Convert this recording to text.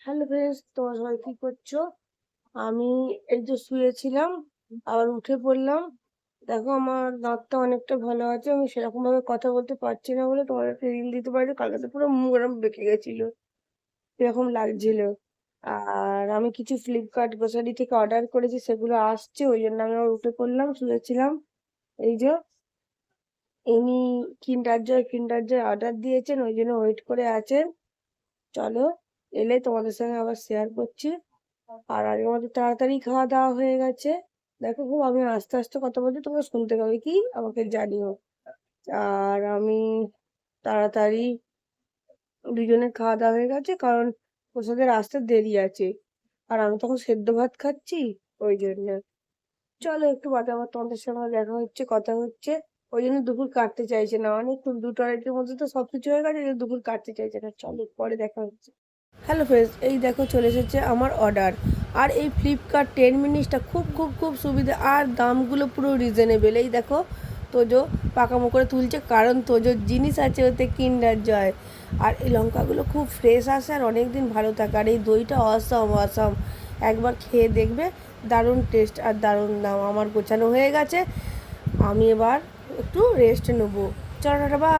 Hello friends, তোমরা সবাই কি করছো? আমি এই তো শুয়েছিলাম, আবার উঠে পড়লাম। দেখো, আমার দাঁতটা অনেকটা ভালো আছে। আমি সেরকম ভাবে কথা বলতে পারছি না বলে তোমার একটা রিল দিতে পারি। কালকে তো পুরো মুখ এরকম বেঁকে গেছিল, এরকম লাগছিল। আর আমি কিছু ফ্লিপকার্ট গ্রোসারি থেকে অর্ডার করেছি, সেগুলো আসছে, ওই জন্য আমি আবার উঠে পড়লাম, শুয়েছিলাম। এই যে ইনি কিন্ডার জয় অর্ডার দিয়েছেন, ওই জন্য ওয়েট করে আছেন। চলো, এলে তোমাদের সঙ্গে আবার শেয়ার করছি। আর আগের মতো তাড়াতাড়ি খাওয়া দাওয়া হয়ে গেছে। দেখো, খুব আমি আস্তে আস্তে কথা বলছি, তোমরা শুনতে পাবে কি আমাকে জানিও। আর আমি তাড়াতাড়ি দুজনের খাওয়া দাওয়া হয়ে গেছে, কারণ ওদের আসতে দেরি আছে। আর আমি তখন সেদ্ধ ভাত খাচ্ছি, ওই জন্য। চলো, একটু বাদে আবার তোমাদের সঙ্গে দেখা হচ্ছে, কথা হচ্ছে। ওই জন্য দুপুর কাটতে চাইছে না, অনেকক্ষণ 2টা 2:30-এর মধ্যে তো সবকিছু হয়ে গেছে, এই জন্য দুপুর কাটতে চাইছে না। চলো, পরে দেখা হচ্ছে। হ্যালো ফ্রেন্ডস, এই দেখো চলে এসেছে আমার অর্ডার। আর এই ফ্লিপকার্ট 10 মিনিটসটা খুব খুব খুব সুবিধা, আর দামগুলো পুরো রিজনেবল। এই দেখো, তোজো পাকামো করে তুলছে, কারণ তোজোর জিনিস আছে ওতে কিন্ডার জয়। আর এই লঙ্কাগুলো খুব ফ্রেশ আসে আর অনেক দিন ভালো থাকে। আর এই দইটা অসাম অসাম, একবার খেয়ে দেখবে, দারুণ টেস্ট আর দারুণ দাম। আমার গোছানো হয়ে গেছে, আমি এবার একটু রেস্ট নেবো। চলো টাটা, বাই।